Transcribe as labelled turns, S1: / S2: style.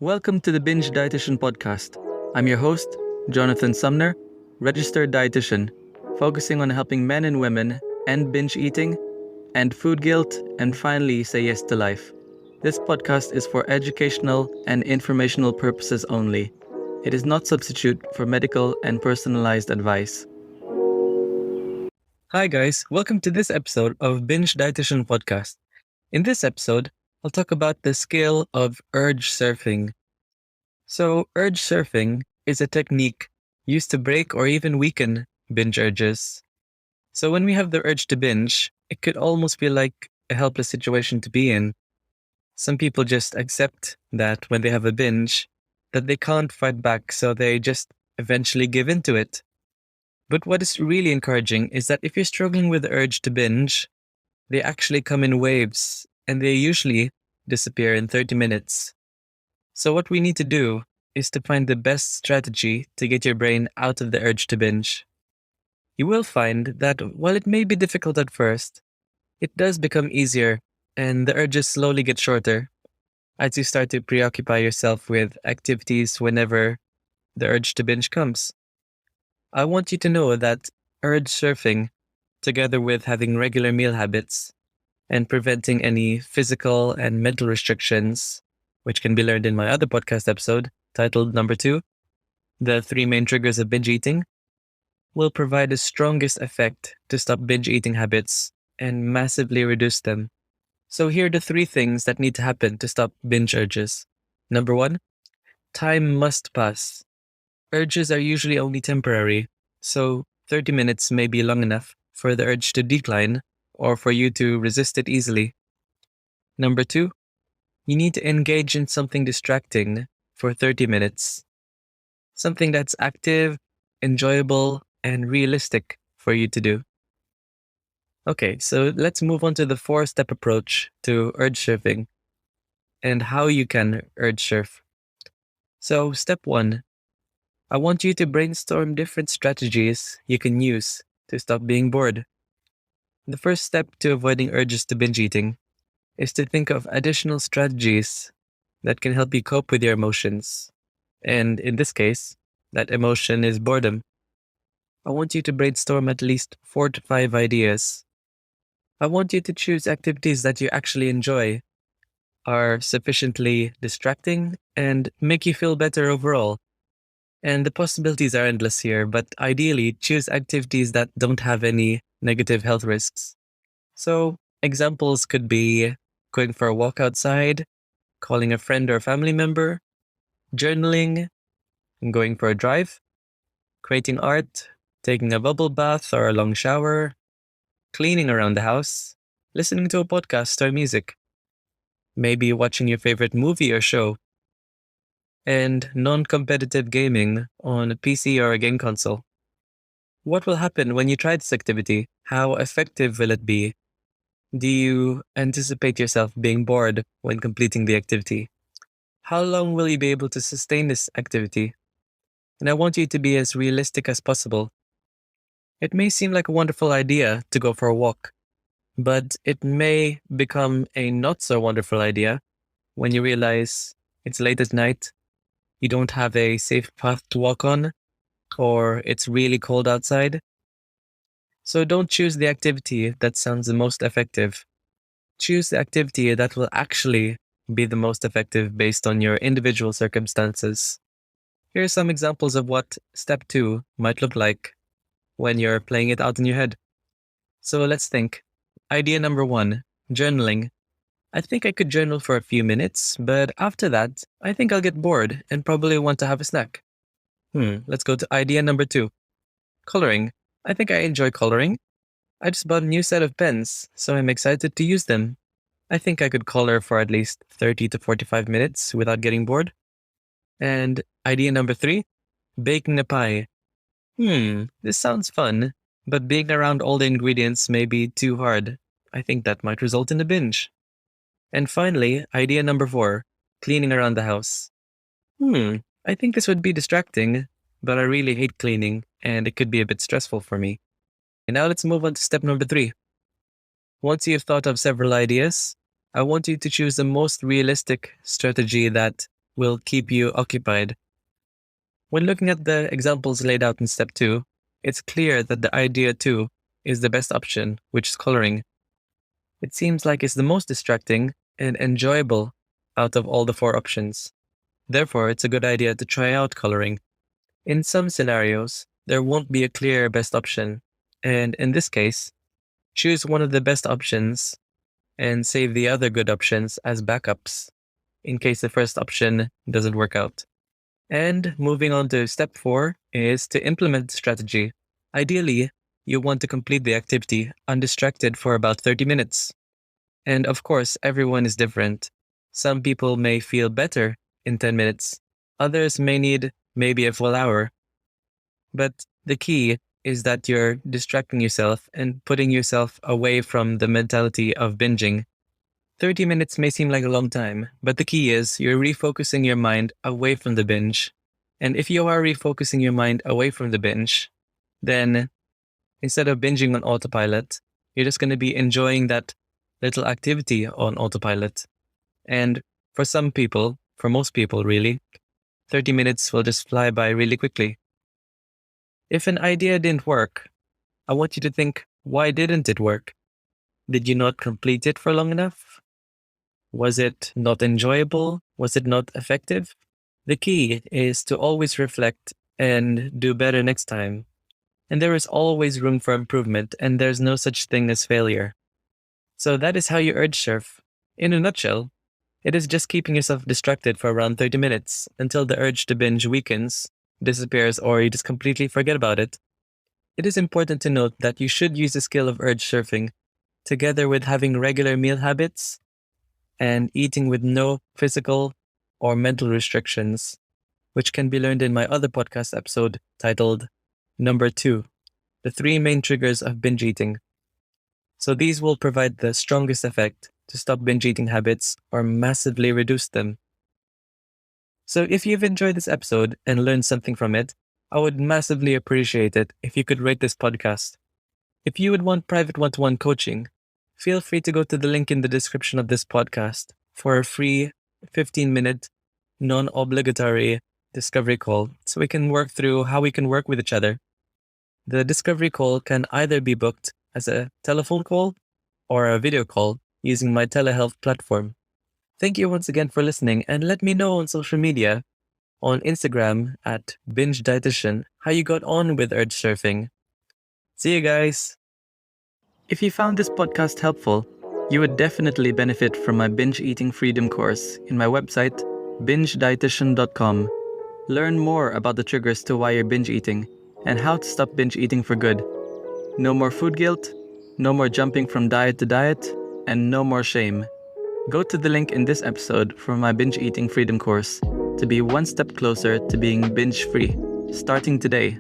S1: Welcome to the Binge Dietitian podcast. I'm your host, Jonathan Sumner, registered dietitian, focusing on helping men and women end binge eating, end food guilt, and finally say yes to life. This podcast is for educational and informational purposes only. It is not substitute for medical and personalized advice. Hi guys, welcome to this episode of Binge Dietitian podcast. In this episode, I'll talk about the skill of urge surfing. So, urge surfing is a technique used to break or even weaken binge urges. So, when we have the urge to binge, it could almost feel like a helpless situation to be in. Some people just accept that when they have a binge, that they can't fight back, so they just eventually give into it. But what is really encouraging is that if you're struggling with the urge to binge, they actually come in waves and they usually disappear in 30 minutes. So what we need to do is to find the best strategy to get your brain out of the urge to binge. You will find that while it may be difficult at first, it does become easier and the urges slowly get shorter as you start to preoccupy yourself with activities whenever the urge to binge comes. I want you to know that urge surfing, together with having regular meal habits and preventing any physical and mental restrictions, which can be learned in my other podcast episode titled Number 2, The 3 Main Triggers of Binge Eating, will provide the strongest effect to stop binge eating habits and massively reduce them. So here are the 3 things that need to happen to stop binge urges. Number 1, time must pass. Urges are usually only temporary, so 30 minutes may be long enough for the urge to decline or for you to resist it easily. Number 2, you need to engage in something distracting for 30 minutes. Something that's active, enjoyable, and realistic for you to do. Okay, so let's move on to the 4-step approach to urge surfing and how you can urge surf. So step 1, I want you to brainstorm different strategies you can use to stop being bored. The first step to avoiding urges to binge eating is to think of additional strategies that can help you cope with your emotions. And in this case, that emotion is boredom. I want you to brainstorm at least 4 to 5 ideas. I want you to choose activities that you actually enjoy, are sufficiently distracting, and make you feel better overall. And the possibilities are endless here, but ideally choose activities that don't have any negative health risks. So examples could be going for a walk outside, calling a friend or family member, journaling, going for a drive, creating art, taking a bubble bath or a long shower, cleaning around the house, listening to a podcast or music, maybe watching your favorite movie or show, and non-competitive gaming on a PC or a game console. What will happen when you try this activity? How effective will it be? Do you anticipate yourself being bored when completing the activity? How long will you be able to sustain this activity? And I want you to be as realistic as possible. It may seem like a wonderful idea to go for a walk, but it may become a not so wonderful idea when you realize it's late at night, you don't have a safe path to walk on, or it's really cold outside. So don't choose the activity that sounds the most effective. Choose the activity that will actually be the most effective based on your individual circumstances. Here are some examples of what step 2 might look like when you're playing it out in your head. So let's think. Idea number 1, journaling. I think I could journal for a few minutes, but after that, I think I'll get bored and probably want to have a snack. Let's go to idea number 2, coloring. I think I enjoy coloring. I just bought a new set of pens, so I'm excited to use them. I think I could color for at least 30 to 45 minutes without getting bored. And idea number 3, baking a pie. This sounds fun, but being around all the ingredients may be too hard. I think that might result in a binge. And finally, idea number 4, cleaning around the house. I think this would be distracting, but I really hate cleaning, and it could be a bit stressful for me. And now let's move on to step number 3. Once you've thought of several ideas, I want you to choose the most realistic strategy that will keep you occupied. When looking at the examples laid out in step 2, it's clear that the idea 2 is the best option, which is coloring. It seems like it's the most distracting and enjoyable out of all the 4 options. Therefore, it's a good idea to try out coloring. In some scenarios, there won't be a clear best option, and in this case, choose one of the best options and save the other good options as backups in case the first option doesn't work out. And moving on to step 4 is to implement the strategy. Ideally, you want to complete the activity undistracted for about 30 minutes. And of course, everyone is different. Some people may feel better in 10 minutes. Others may need maybe a full hour. But the key is that you're distracting yourself and putting yourself away from the mentality of binging. 30 minutes may seem like a long time, but the key is you're refocusing your mind away from the binge. And if you are refocusing your mind away from the binge, then instead of binging on autopilot, you're just going to be enjoying that little activity on autopilot. And for some people, for most people really, 30 minutes will just fly by really quickly. If an idea didn't work, I want you to think, why didn't it work? Did you not complete it for long enough? Was it not enjoyable? Was it not effective? The key is to always reflect and do better next time. And there is always room for improvement, and there's no such thing as failure. So that is how you urge surf. In a nutshell, it is just keeping yourself distracted for around 30 minutes until the urge to binge weakens, disappears, or you just completely forget about it. It is important to note that you should use the skill of urge surfing together with having regular meal habits and eating with no physical or mental restrictions, which can be learned in my other podcast episode titled Number 2, the 3 main triggers of binge eating. So these will provide the strongest effect to stop binge eating habits or massively reduce them. So if you've enjoyed this episode and learned something from it, I would massively appreciate it if you could rate this podcast. If you would want private one-to-one coaching, feel free to go to the link in the description of this podcast for a free 15-minute, non-obligatory discovery call so we can work through how we can work with each other. The discovery call can either be booked as a telephone call or a video call using my telehealth platform. Thank you once again for listening, and let me know on social media, on Instagram at Binge Dietitian, how you got on with urge surfing. See you guys! If you found this podcast helpful, you would definitely benefit from my binge eating freedom course in my website, bingedietitian.com. Learn more about the triggers to why you're binge eating and how to stop binge eating for good. No more food guilt, no more jumping from diet to diet, and no more shame. Go to the link in this episode for my binge eating freedom course to be one step closer to being binge free, starting today.